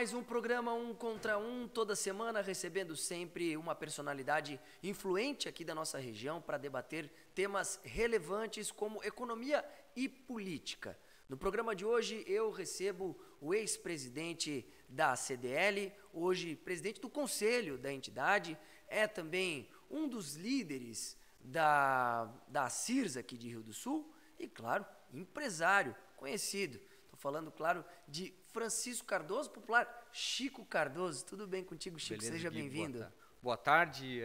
mais um programa Um Contra Um, toda semana recebendo sempre uma personalidade influente aqui da nossa região para debater temas relevantes como economia e política. No programa de hoje eu recebo o ex-presidente da CDL, hoje presidente do conselho da entidade, é também um dos líderes da CIRS aqui de Rio do Sul e, claro, empresário conhecido. Estou falando, claro, de Francisco Cardoso, popular Chico Cardoso. Tudo bem contigo, Chico? Beleza, Seja Gui, bem-vindo. Boa tarde,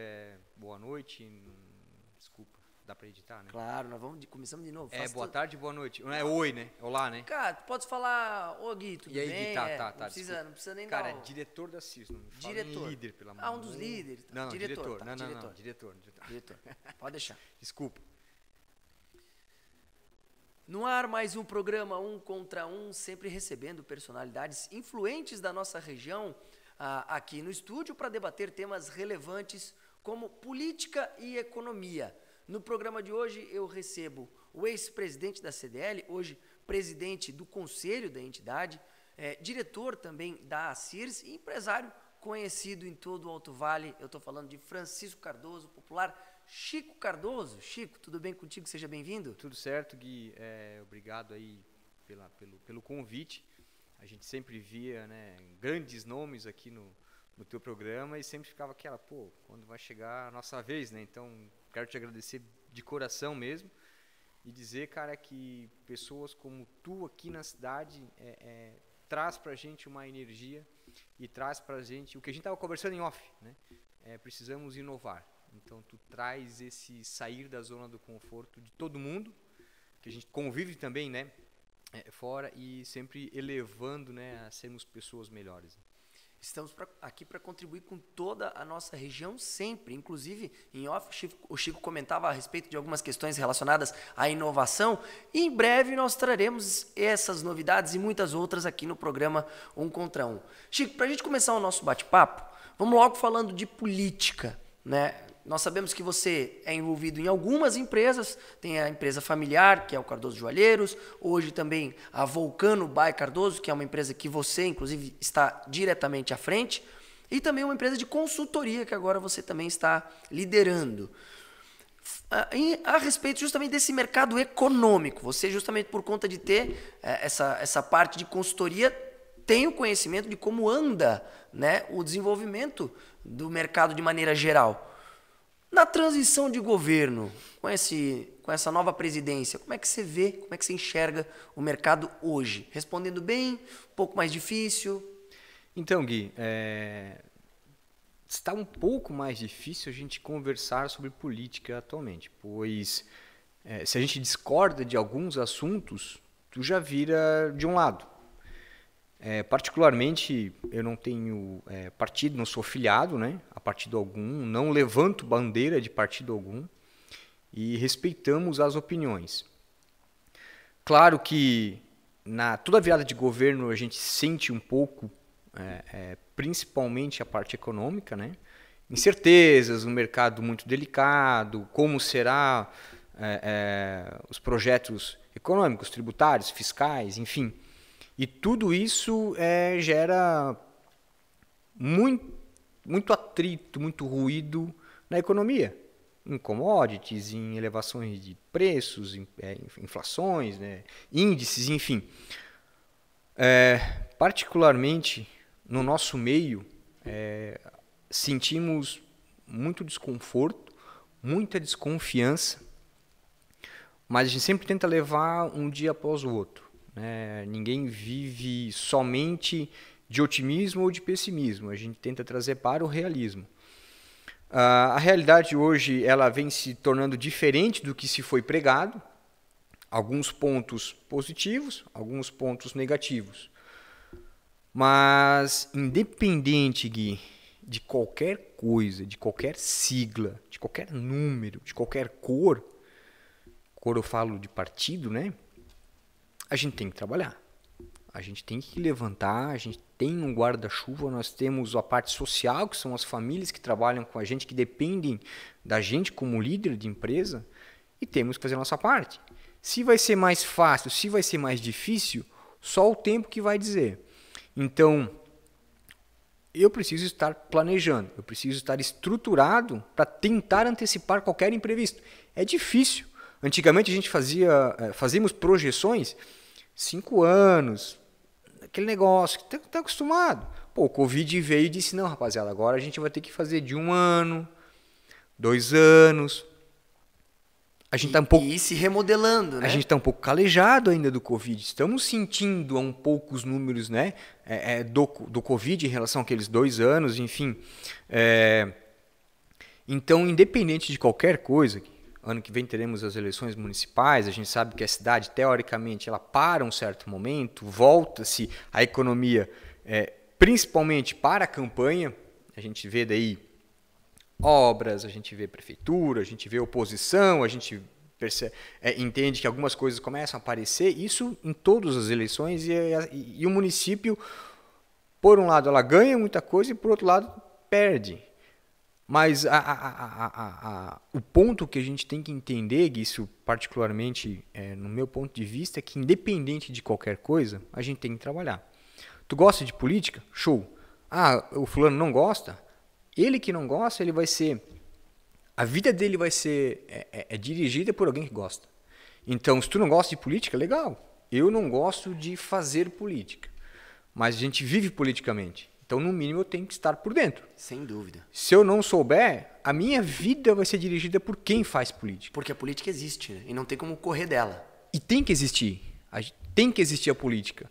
boa noite. Desculpa, dá para editar, né? Claro, começamos de novo. Boa tarde, boa noite. Não é oi, né? Olá, né? Cara, tu pode falar, ô Gui, tudo e aí, bem? Gui, tá. Não precisa nem Cara, dar. Diretor da CIRS, não me fala Diretor. líder, pelo amor. Um dos líderes. Não, diretor. Tá, Não, diretor. Diretor. Pode deixar. Desculpa. No ar, mais um programa Um Contra Um, sempre recebendo personalidades influentes da nossa região aqui no estúdio para debater temas relevantes como política e economia. No programa de hoje eu recebo o ex-presidente da CDL, hoje presidente do conselho da entidade, diretor também da CIRS e empresário conhecido em todo o Alto Vale. Eu estou falando de Francisco Cardoso, popular Chico Cardoso. Chico, tudo bem contigo? Seja bem-vindo. Tudo certo, Gui. Obrigado aí pelo convite. A gente sempre via, né, grandes nomes aqui no teu programa e sempre ficava aquela, quando vai chegar a nossa vez, né? Então, quero te agradecer de coração mesmo e dizer, cara, que pessoas como tu aqui na cidade traz pra gente uma energia e traz pra gente o que a gente estava conversando em off, né? Precisamos inovar. Então, tu traz esse sair da zona do conforto de todo mundo, que a gente convive também, né, fora, e sempre elevando, né, a sermos pessoas melhores. Estamos aqui para contribuir com toda a nossa região sempre. Inclusive, em off, o Chico comentava a respeito de algumas questões relacionadas à inovação. E em breve nós traremos essas novidades e muitas outras aqui no programa Um Contra Um. Chico, para a gente começar o nosso bate-papo, vamos logo falando de política, né? Nós sabemos que você é envolvido em algumas empresas, tem a empresa familiar, que é o Cardoso Joalheiros, hoje também a Vulcano by Cardoso, que é uma empresa que você, inclusive, está diretamente à frente, e também uma empresa de consultoria, que agora você também está liderando. A respeito justamente desse mercado econômico, você justamente por conta de ter essa parte de consultoria, tem o conhecimento de como anda, né, o desenvolvimento do mercado de maneira geral. Na transição de governo, com essa nova presidência, como é que você vê, como é que você enxerga o mercado hoje? Respondendo bem, um pouco mais difícil? Então, Gui, está um pouco mais difícil a gente conversar sobre política atualmente, pois se a gente discorda de alguns assuntos, tu já vira de um lado. Particularmente, eu não tenho partido, não sou filiado, né, a partido algum, não levanto bandeira de partido algum e respeitamos as opiniões. Claro que toda virada de governo a gente sente um pouco, principalmente a parte econômica, né, incertezas, um mercado muito delicado, como será os projetos econômicos, tributários, fiscais, enfim. E tudo isso gera muito atrito, muito ruído na economia, em commodities, em elevações de preços, em inflações, né, índices, enfim. Particularmente no nosso meio, sentimos muito desconforto, muita desconfiança, mas a gente sempre tenta levar um dia após o outro. Ninguém vive somente de otimismo ou de pessimismo. A gente tenta trazer para o realismo. A realidade hoje ela vem se tornando diferente do que se foi pregado. Alguns pontos positivos, alguns pontos negativos. Mas independente, Gui, de qualquer coisa, de qualquer sigla, de qualquer número, de qualquer cor eu falo de partido, né? A gente tem que trabalhar, a gente tem que levantar, a gente tem um guarda-chuva, nós temos a parte social, que são as famílias que trabalham com a gente, que dependem da gente como líder de empresa, e temos que fazer a nossa parte. Se vai ser mais fácil, se vai ser mais difícil, só o tempo que vai dizer. Então, eu preciso estar planejando, eu preciso estar estruturado para tentar antecipar qualquer imprevisto. É difícil. Antigamente a gente fazíamos projeções 5 anos, aquele negócio que tá acostumado. Pô, o Covid veio e disse, não, rapaziada, agora a gente vai ter que fazer de 1 ano, 2 anos. A gente tá um pouco, e se remodelando, né? a gente está um pouco calejado ainda do Covid. Estamos sentindo um pouco os números, né, do Covid em relação àqueles 2 anos, enfim. Então, independente de qualquer coisa, ano que vem teremos as eleições municipais, a gente sabe que a cidade, teoricamente, ela para um certo momento, volta-se a economia, principalmente para a campanha. A gente vê daí obras, a gente vê prefeitura, a gente vê oposição, a gente entende que algumas coisas começam a aparecer, isso em todas as eleições, e o município, por um lado, ela ganha muita coisa e, por outro lado, perde. Mas o ponto que a gente tem que entender, isso particularmente no meu ponto de vista, é que independente de qualquer coisa, a gente tem que trabalhar. Tu gosta de política? Show. O fulano não gosta? Ele que não gosta, ele vai ser... A vida dele vai ser dirigida por alguém que gosta. Então, se tu não gosta de política, legal. Eu não gosto de fazer política. Mas a gente vive politicamente. Então, no mínimo, eu tenho que estar por dentro. Sem dúvida. Se eu não souber, a minha vida vai ser dirigida por quem faz política. Porque a política existe, né? E não tem como correr dela. E tem que existir. Tem que existir a política.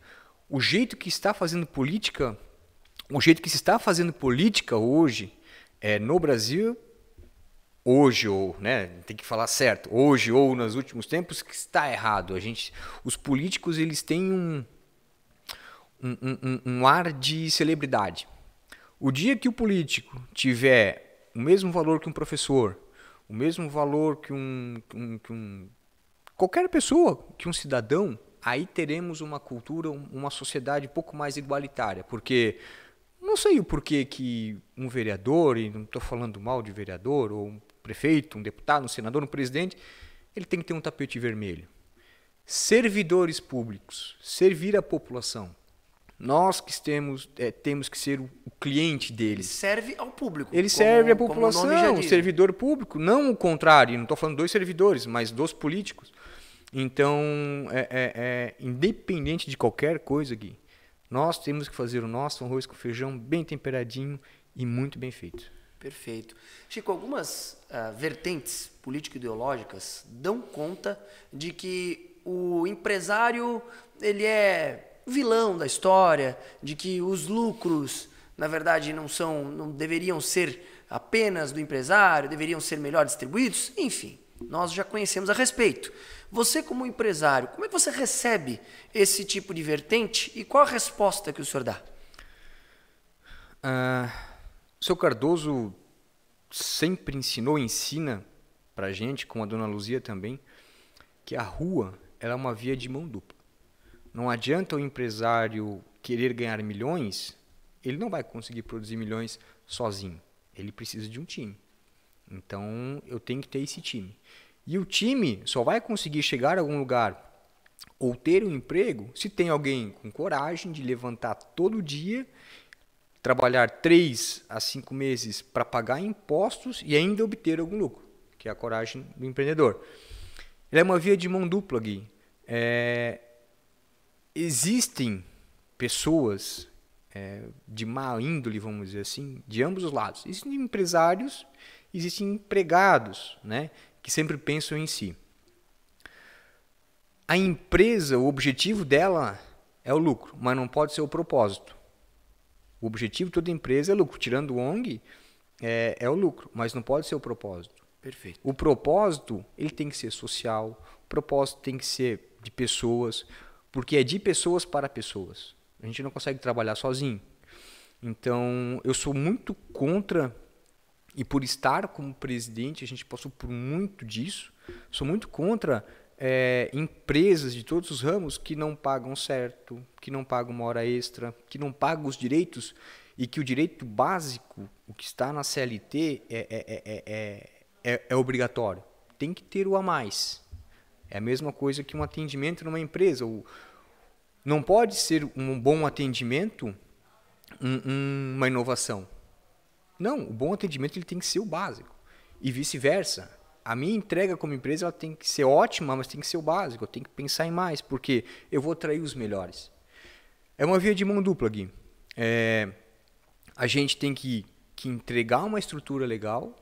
O jeito que está fazendo política, o jeito que se está fazendo política hoje, no Brasil, hoje, ou, né, tem que falar certo, hoje ou nos últimos tempos, que está errado. Os políticos, eles têm um ar de celebridade. O dia que o político tiver o mesmo valor que um professor, o mesmo valor que qualquer pessoa, que um cidadão, aí teremos uma cultura, uma sociedade um pouco mais igualitária. Porque não sei o porquê que um vereador, e não estou falando mal de vereador, ou um prefeito, um deputado, um senador, um presidente, ele tem que ter um tapete vermelho. Servidores públicos, servir a população. Nós que temos que ser o cliente deles. Ele serve ao público. Ele serve à população, o servidor público, não o contrário. Não estou falando dos servidores, mas dos políticos. Então, independente de qualquer coisa, Gui, nós temos que fazer o nosso arroz com feijão bem temperadinho e muito bem feito. Perfeito. Chico, algumas vertentes político-ideológicas dão conta de que o empresário ele é vilão da história, de que os lucros, na verdade, não deveriam ser apenas do empresário, deveriam ser melhor distribuídos, enfim, nós já conhecemos a respeito. Você, como empresário, como é que você recebe esse tipo de vertente e qual a resposta que o senhor dá? O seu Cardoso sempre ensina pra gente, com a dona Luzia também, que a rua ela é uma via de mão dupla. Não adianta o empresário querer ganhar milhões, ele não vai conseguir produzir milhões sozinho. Ele precisa de um time. Então, eu tenho que ter esse time. E o time só vai conseguir chegar a algum lugar ou ter um emprego se tem alguém com coragem de levantar todo dia, trabalhar 3 a 5 meses para pagar impostos e ainda obter algum lucro, que é a coragem do empreendedor. Ele é uma via de mão dupla, Gui. Existem pessoas de má índole, vamos dizer assim, de ambos os lados. Existem empresários, existem empregados, né, que sempre pensam em si. A empresa, o objetivo dela é o lucro, mas não pode ser o propósito. O objetivo de toda empresa é lucro. Tirando o ONG, é o lucro, mas não pode ser o propósito. Perfeito. O propósito ele tem que ser social, o propósito tem que ser de pessoas, porque é de pessoas para pessoas. A gente não consegue trabalhar sozinho. Então, eu sou muito contra, e por estar como presidente, a gente passou por muito disso, sou muito contra empresas de todos os ramos que não pagam certo, que não pagam uma hora extra, que não pagam os direitos, e que o direito básico, o que está na CLT, é obrigatório. Tem que ter o a mais. É a mesma coisa que um atendimento numa empresa. Não pode ser um bom atendimento uma inovação. Não, o bom atendimento ele tem que ser o básico. E vice-versa. A minha entrega como empresa ela tem que ser ótima, mas tem que ser o básico. Eu tenho que pensar em mais, porque eu vou atrair os melhores. É uma via de mão dupla, Gui. A gente tem que entregar uma estrutura legal,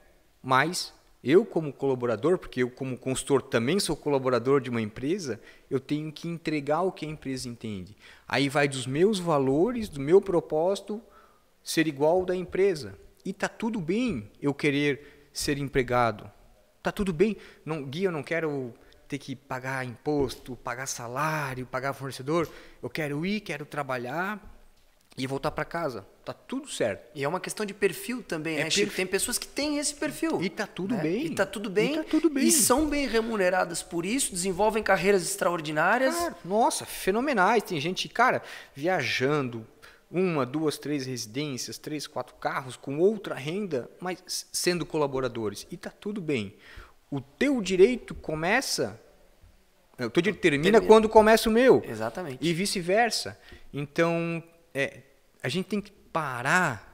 mas eu como colaborador, porque eu como consultor também sou colaborador de uma empresa, eu tenho que entregar o que a empresa entende. Aí vai dos meus valores, do meu propósito, ser igual ao da empresa. E tá tudo bem eu querer ser empregado. Tá tudo bem. Não, Gui, eu não quero ter que pagar imposto, pagar salário, pagar fornecedor. Eu quero ir, quero trabalhar e voltar para casa. Tá tudo certo. E é uma questão de perfil também, né, Chico? Tem pessoas que têm esse perfil. E tá tudo né? bem. E tá tudo bem. E tá tudo bem. E são bem remuneradas por isso, desenvolvem carreiras extraordinárias. Cara, nossa, fenomenais. Tem gente, cara, viajando, 1, 2, 3 residências, 3, 4 carros, com outra renda, mas sendo colaboradores. E tá tudo bem. O teu direito começa... O teu direito termina quando começa o meu. Exatamente. E vice-versa. Então, a gente tem que parar...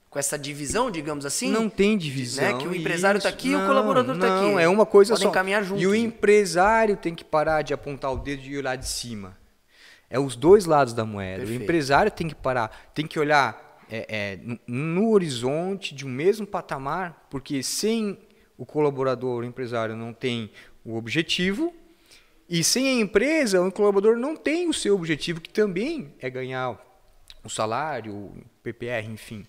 Com essa divisão, digamos assim? Não tem divisão. Né? Que o empresário está aqui e o colaborador está aqui. Não, é uma coisa Podem só. caminhar juntos. E o empresário tem que parar de apontar o dedo e olhar de cima. É os dois lados da moeda. Perfeito. O empresário tem que parar, tem que olhar no horizonte de um mesmo patamar, porque sem o colaborador, o empresário não tem o objetivo, e sem a empresa, o colaborador não tem o seu objetivo, que também é ganhar o salário, o PPR, enfim.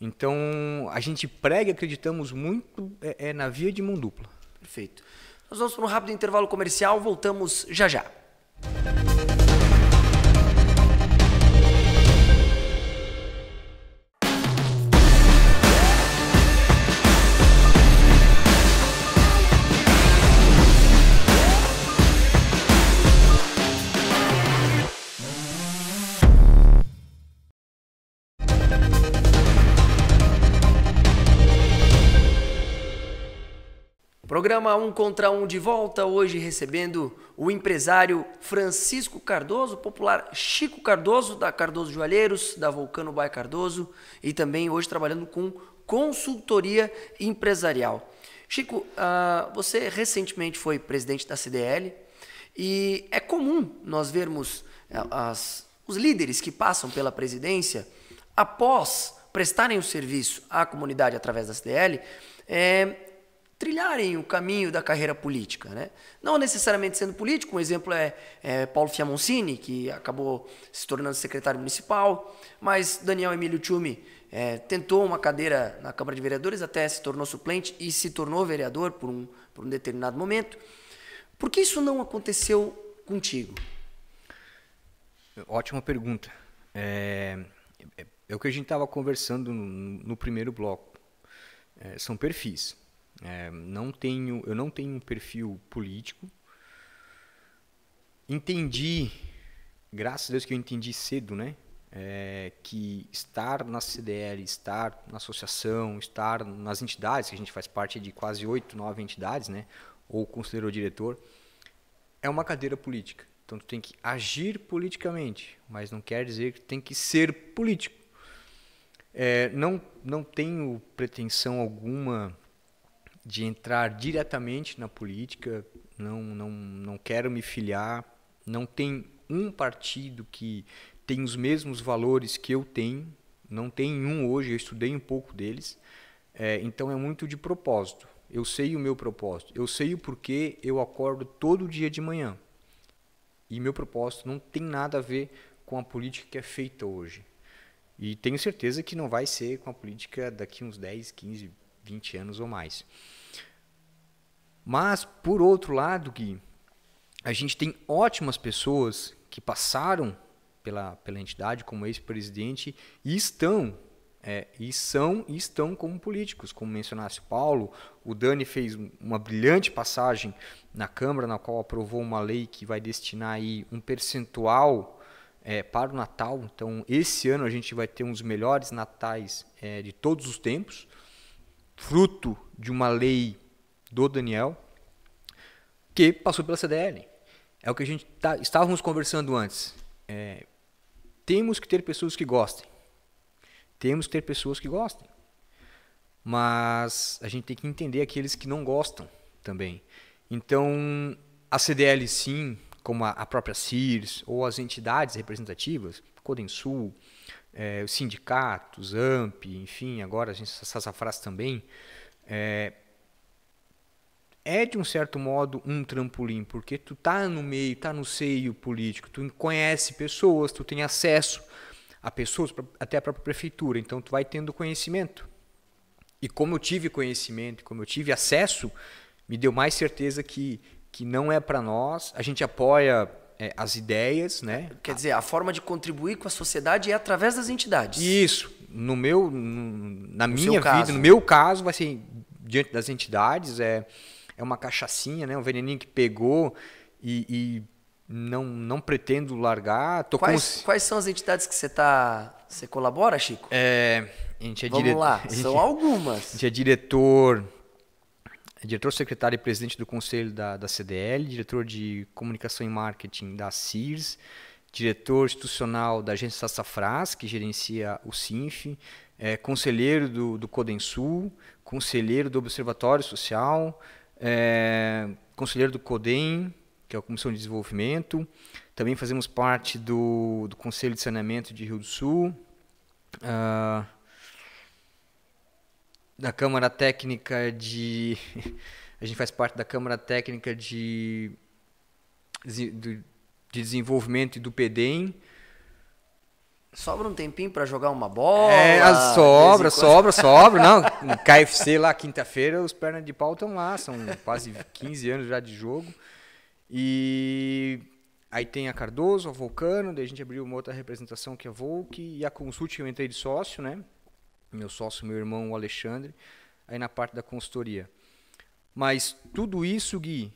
Então, a gente prega e acreditamos muito na via de mão dupla. Perfeito. Nós vamos para um rápido intervalo comercial, voltamos já já. Programa 1 contra 1 de volta, hoje recebendo o empresário Francisco Cardoso, popular Chico Cardoso, da Cardoso Joalheiros, da Vulcano by Cardoso, e também hoje trabalhando com consultoria empresarial. Chico, você recentemente foi presidente da CDL e é comum nós vermos os líderes que passam pela presidência, após prestarem o serviço à comunidade através da CDL, trilharem o caminho da carreira política, né? Não necessariamente sendo político, um exemplo é Paulo Fiamoncini, que acabou se tornando secretário municipal, mas Daniel Emílio Tchumi tentou uma cadeira na Câmara de Vereadores, até se tornou suplente e se tornou vereador por um determinado momento. Por que isso não aconteceu contigo? Ótima pergunta. É o que a gente estava conversando no primeiro bloco. São perfis. Eu não tenho um perfil político. Entendi, graças a Deus que eu entendi cedo, né? Que estar na CDL, estar na associação, estar nas entidades, que a gente faz parte de quase 8, 9 entidades, né? Ou conselheiro diretor, é uma cadeira política. Então tu tem que agir politicamente, mas não quer dizer que tem que ser político. Não tenho pretensão alguma de entrar diretamente na política, não quero me filiar, não tem um partido que tem os mesmos valores que eu tenho, não tem um hoje, eu estudei um pouco deles, então é muito de propósito. Eu sei o meu propósito, eu sei o porquê eu acordo todo dia de manhã. E meu propósito não tem nada a ver com a política que é feita hoje. E tenho certeza que não vai ser com a política daqui uns 10, 15, 20 anos ou mais. Mas, por outro lado, Gui, a gente tem ótimas pessoas que passaram pela entidade como ex-presidente e estão como políticos, como mencionasse o Paulo. O Dani fez uma brilhante passagem na Câmara, na qual aprovou uma lei que vai destinar aí um percentual para o Natal. Então, esse ano a gente vai ter um dos melhores natais de todos os tempos, fruto de uma lei do Daniel, que passou pela CDL. É o que a gente estávamos conversando antes. temos que ter pessoas que gostem. Temos que ter pessoas que gostem. Mas a gente tem que entender aqueles que não gostam também. Então, a CDL sim, como a própria CIRS, ou as entidades representativas, Codensul, os sindicatos, AMP, enfim, agora a gente Sassafras também, é de um certo modo um trampolim, porque tu tá no meio, tá no seio político, tu conhece pessoas, tu tem acesso a pessoas, até a própria prefeitura, então tu vai tendo conhecimento. E como eu tive conhecimento, como eu tive acesso, me deu mais certeza que não é para nós. A gente apoia as ideias, né? Quer dizer, a forma de contribuir com a sociedade é através das entidades. Isso. Na minha caso. vida, no meu caso, vai ser diante das entidades. É uma cachaçinha, né? Um veneninho que pegou e não pretendo largar. Quais são as entidades que você colabora, Chico? A gente Vamos lá, são algumas. A gente é diretor, secretário e presidente do conselho da CDL, diretor de comunicação e marketing da CIRS, diretor institucional da agência Sassafras, que gerencia o CINF, conselheiro do Codensul, conselheiro do Observatório Social, conselheiro do CODEM, que é a Comissão de Desenvolvimento. Também fazemos parte do Conselho de Saneamento de Rio do Sul, da Câmara Técnica de... A gente faz parte da Câmara Técnica de Desenvolvimento e do PEDEM. Sobra um tempinho para jogar uma bola? Sobra. Não, no KFC lá, quinta-feira, os pernas de pau estão lá. São quase 15 anos já de jogo. E aí tem a Cardoso, a Vulcano, daí a gente abriu uma outra representação que é a Volk, e a Consult que eu entrei de sócio, né? Meu sócio, meu irmão, o Alexandre, aí na parte da consultoria. Mas tudo isso, Gui,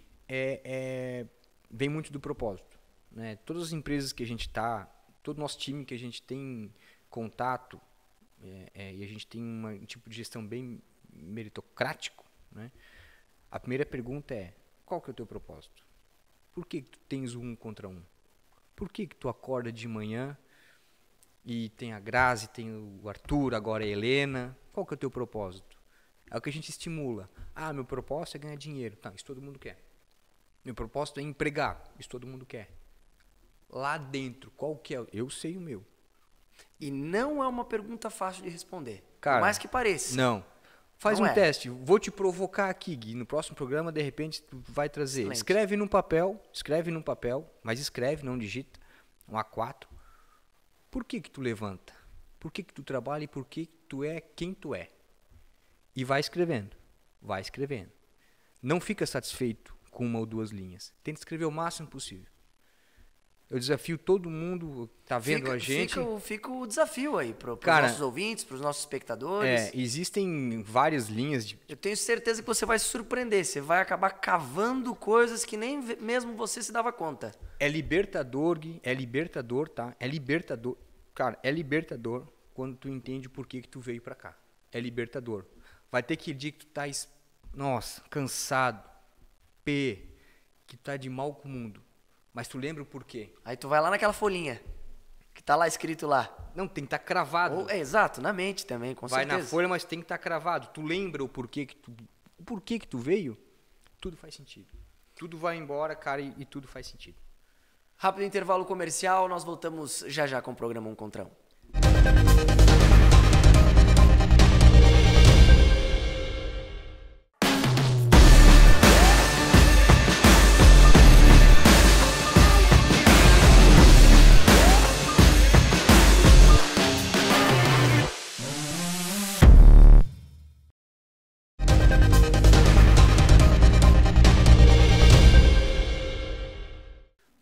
vem muito do propósito, né? Todas as empresas que a gente está, todo o nosso time que a gente tem contato, e a gente tem um tipo de gestão bem meritocrático, né? A primeira pergunta é, qual que é o teu propósito? Por que tu tens 1 contra 1? Por que tu acorda de manhã e tem a Grazi, tem o Arthur, agora a Helena? Qual que é o teu propósito? É o que a gente estimula. Meu propósito é ganhar dinheiro. Tá, isso todo mundo quer. Meu propósito é empregar. Isso todo mundo quer. Lá dentro, qual que é? Eu sei o meu. E não é uma pergunta fácil de responder. Cara, por mais que pareça. Não. Faz Não um é. teste. Vou te provocar aqui, Gui. No próximo programa, de repente, tu vai trazer. Excelente. Escreve num papel, mas escreve, não digita. Um A4. Por que tu levanta? Por que tu trabalha e por que tu é quem tu é? E vai escrevendo. Vai escrevendo. Não fica satisfeito com 1 ou 2 linhas. Tenta escrever o máximo possível. Eu desafio todo mundo que está vendo a gente. Fica o desafio aí para os nossos ouvintes, para os nossos espectadores. Existem várias linhas. Eu tenho certeza que você vai se surpreender. Você vai acabar cavando coisas que nem mesmo você se dava conta. É libertador, Gui. É libertador, tá? É libertador. Cara, é libertador quando tu entende por que tu veio para cá. É libertador. Vai ter que dia que tu tá, cansado, que tu tá de mal com o mundo. Mas tu lembra o porquê? Aí tu vai lá naquela folhinha, que tá lá escrito lá. Não, tem que estar cravado. Exato, na mente também, com certeza. Vai na folha, mas tem que estar cravado. Tu lembra o porquê que tu veio? Tudo faz sentido. Tudo vai embora, cara, e tudo faz sentido. Rápido intervalo comercial, nós voltamos já com o programa 1 contra 1.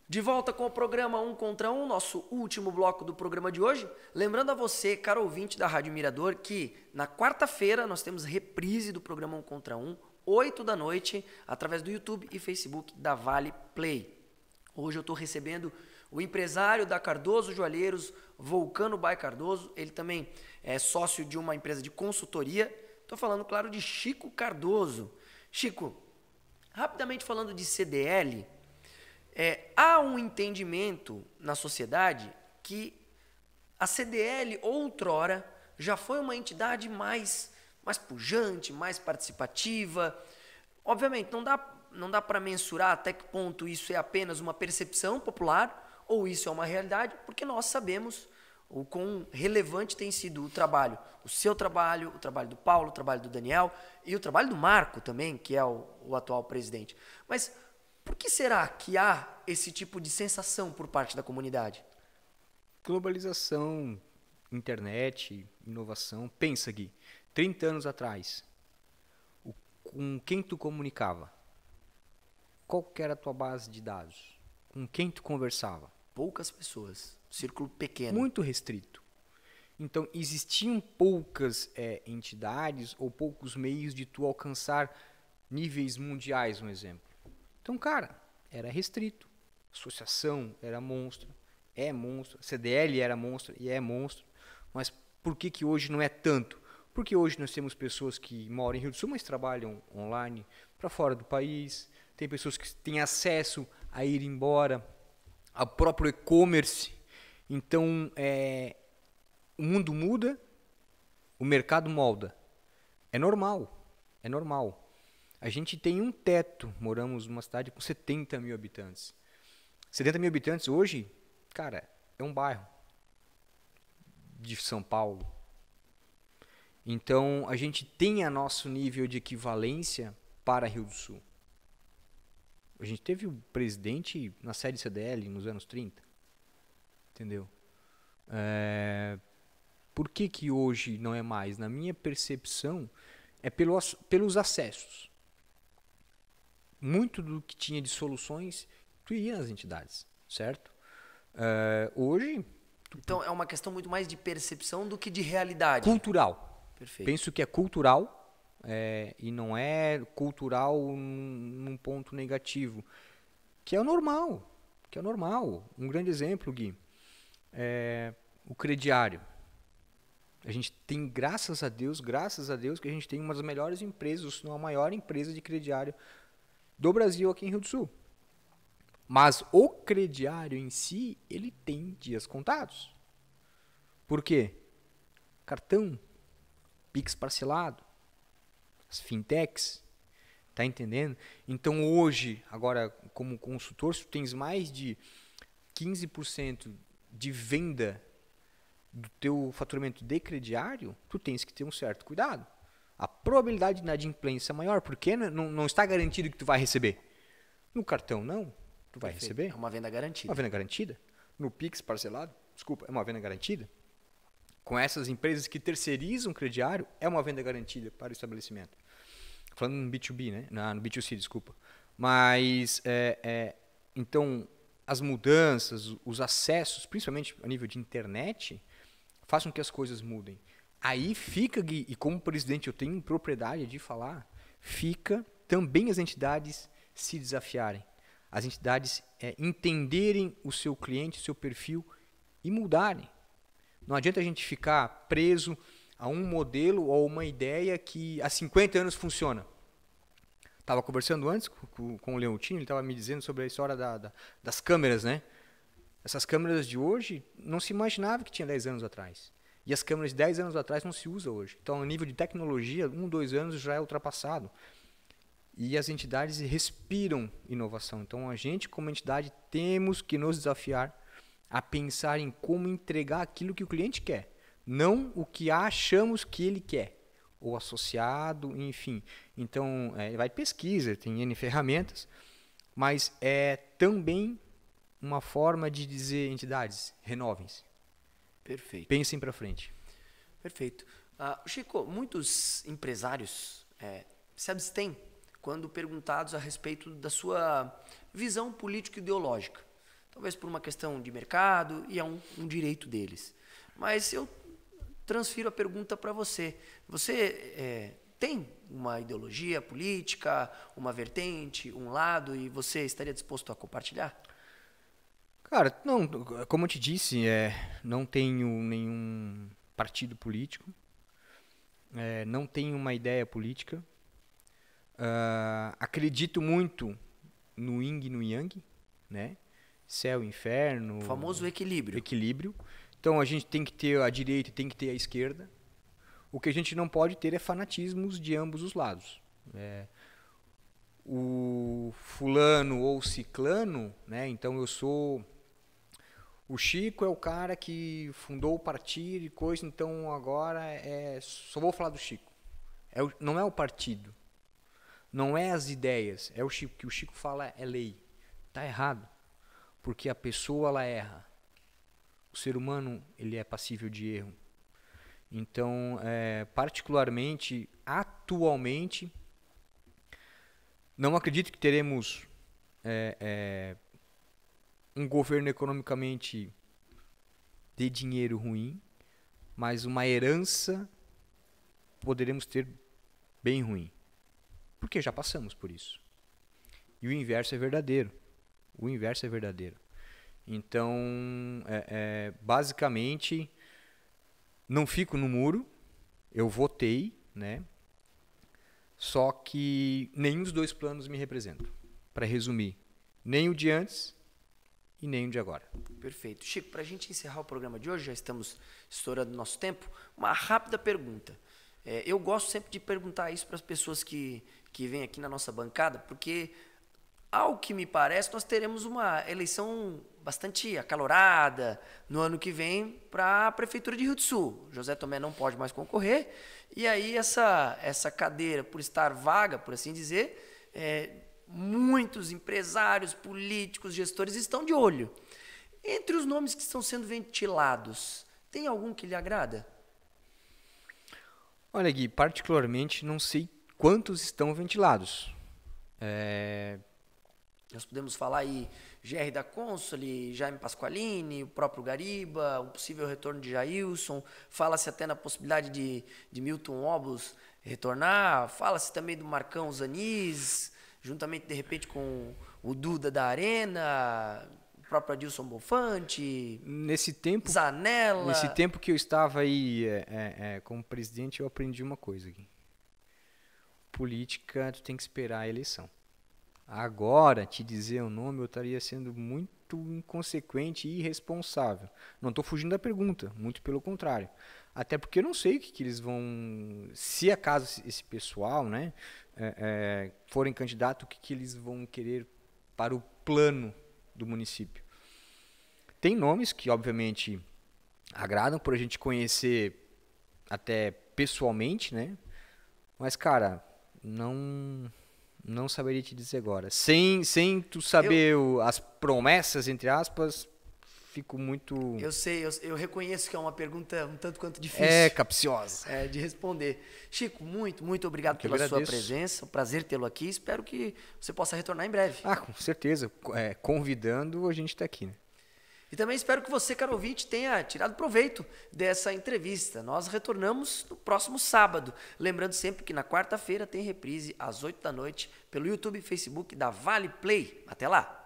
De volta com o programa 1 contra 1, nosso último bloco do programa de hoje. Lembrando a você, caro ouvinte da Rádio Mirador, que na quarta-feira nós temos reprise do programa 1 contra 1, 8 da noite, através do YouTube e Facebook da Vale Play. Hoje eu estou recebendo o empresário da Cardoso Joalheiros, Vulcano by Cardoso. Ele também é sócio de uma empresa de consultoria. Estou falando, claro, de Chico Cardoso. Chico, rapidamente falando de CDL... há um entendimento na sociedade que A CDL, outrora, já foi uma entidade mais pujante, mais participativa. Obviamente, não dá para mensurar até que ponto isso é apenas uma percepção popular ou isso é uma realidade, porque nós sabemos o quão relevante tem sido o trabalho. O seu trabalho, o trabalho do Paulo, o trabalho do Daniel e o trabalho do Marco também, que é o atual presidente. Mas por que será que há esse tipo de sensação por parte da comunidade? Globalização, internet, inovação. Pensa, Gui, 30 anos atrás, com quem tu comunicava? Qual que era a tua base de dados? Com quem tu conversava? Poucas pessoas, círculo pequeno. Muito restrito. Então, existiam poucas entidades ou poucos meios de tu alcançar níveis mundiais, um exemplo. Então, cara, era restrito. Associação era monstro, é monstro. CDL era monstro e é monstro. Mas por que hoje não é tanto? Porque hoje nós temos pessoas que moram em Rio do Sul, mas trabalham online para fora do país. Tem pessoas que têm acesso a ir embora, ao próprio e-commerce. Então, o mundo muda, o mercado molda. É normal, é normal. A gente tem um teto, moramos numa cidade com 70 mil habitantes. 70 mil habitantes hoje, cara, é um bairro de São Paulo. Então, a gente tem a nosso nível de equivalência para Rio do Sul. A gente teve o presidente na sede CDL nos anos 30. Entendeu? Por que hoje não é mais? Na minha percepção, é pelos acessos. Muito do que tinha de soluções, tu ia nas entidades, certo? Hoje... Então, é uma questão muito mais de percepção do que de realidade. Cultural. Perfeito. Penso que é cultural, e não é cultural num ponto negativo, que é o normal. Um grande exemplo, Gui, o crediário. A gente tem, graças a Deus, que a gente tem uma das melhores empresas, se não a maior empresa de crediário do Brasil aqui em Rio do Sul. Mas o crediário em si, ele tem dias contados. Por quê? Cartão, Pix parcelado, as fintechs, tá entendendo? Então hoje, agora como consultor, se tu tens mais de 15% de venda do teu faturamento de crediário, tu tens que ter um certo cuidado. A probabilidade de inadimplência é maior, porque não está garantido que tu vai receber. No cartão, não. Tu vai receber. É uma venda garantida. Uma venda garantida. No Pix parcelado, é uma venda garantida. Com essas empresas que terceirizam crediário, é uma venda garantida para o estabelecimento. Falando no B2B, né? No B2C, desculpa. Mas, então, as mudanças, os acessos, principalmente a nível de internet, façam com que as coisas mudem. Aí fica, Gui, e como presidente eu tenho propriedade de falar, fica também as entidades se desafiarem. As entidades entenderem o seu cliente, o seu perfil e mudarem. Não adianta a gente ficar preso a um modelo ou uma ideia que há 50 anos funciona. Estava conversando antes com o Leontino, ele estava me dizendo sobre a história das câmeras, né? Essas câmeras de hoje não se imaginava que tinha 10 anos atrás. E as câmeras de 10 anos atrás não se usam hoje. Então, a nível de tecnologia, 1, 2 anos já é ultrapassado. E as entidades respiram inovação. Então, a gente, como entidade, temos que nos desafiar a pensar em como entregar aquilo que o cliente quer. Não o que achamos que ele quer. Ou associado, enfim. Então, vai pesquisa, tem N ferramentas. Mas é também uma forma de dizer, entidades, renovem-se. Perfeito. Pensem para frente. Perfeito. Chico, muitos empresários se abstêm quando perguntados a respeito da sua visão político-ideológica. Talvez por uma questão de mercado e é um direito deles. Mas eu transfiro a pergunta para você. Você tem uma ideologia política, uma vertente, um lado, e você estaria disposto a compartilhar? Cara, não, como eu te disse, não tenho nenhum partido político, não tenho uma ideia política, acredito muito no yin e no yang, né? Céu e inferno. O famoso equilíbrio. Equilíbrio. Então a gente tem que ter a direita e tem que ter a esquerda. O que a gente não pode ter é fanatismos de ambos os lados. O fulano ou ciclano, né? Então eu sou... O Chico é o cara que fundou o partido e coisa, então agora só vou falar do Chico. Não é o partido, não é as ideias, é o Chico. O que o Chico fala é lei. Está errado, porque a pessoa ela erra. O ser humano ele é passível de erro. Então, particularmente, atualmente, não acredito que teremos um governo economicamente de dinheiro ruim, mas uma herança poderemos ter bem ruim. Porque já passamos por isso. E o inverso é verdadeiro. O inverso é verdadeiro. Então, basicamente, não fico no muro. Eu votei, né? Só que nenhum dos dois planos me representam. Para resumir, nem o de antes e nem o de agora. Perfeito. Chico, para a gente encerrar o programa de hoje, já estamos estourando nosso tempo, uma rápida pergunta. Eu gosto sempre de perguntar isso para as pessoas que vêm aqui na nossa bancada, porque, ao que me parece, nós teremos uma eleição bastante acalorada no ano que vem para a Prefeitura de Rio do Sul. José Tomé não pode mais concorrer, e aí essa cadeira, por estar vaga, por assim dizer, muitos empresários, políticos, gestores estão de olho. Entre os nomes que estão sendo ventilados, tem algum que lhe agrada? Olha, Gui, particularmente não sei quantos estão ventilados. Nós podemos falar aí GR da Consoli, Jaime Pasqualini, o próprio Gariba, o possível retorno de Jailson, fala-se até na possibilidade de Milton Obos retornar, fala-se também do Marcão Zanis, juntamente de repente com o Duda da Arena, o próprio Adilson Bonfante, Zanella. Nesse tempo que eu estava aí como presidente, eu aprendi uma coisa aqui. Política, tu tem que esperar a eleição. Agora, te dizer o nome, eu estaria sendo muito inconsequente e irresponsável. Não estou fugindo da pergunta, muito pelo contrário. Até porque eu não sei o que eles vão... Se acaso esse pessoal, né, forem candidato, o que eles vão querer para o plano do município. Tem nomes que, obviamente, agradam por a gente conhecer até pessoalmente, né? Mas, cara, não saberia te dizer agora. Sem tu saber as promessas, entre aspas, fico muito... Eu sei, eu reconheço que é uma pergunta um tanto quanto difícil. Capciosa. De responder. Chico, muito obrigado pela sua presença. Um prazer tê-lo aqui. Espero que você possa retornar em breve. Com certeza. Convidando, a gente está aqui, né? E também espero que você, caro ouvinte, tenha tirado proveito dessa entrevista. Nós retornamos no próximo sábado. Lembrando sempre que na quarta-feira tem reprise às 20h pelo YouTube e Facebook da Vale Play. Até lá!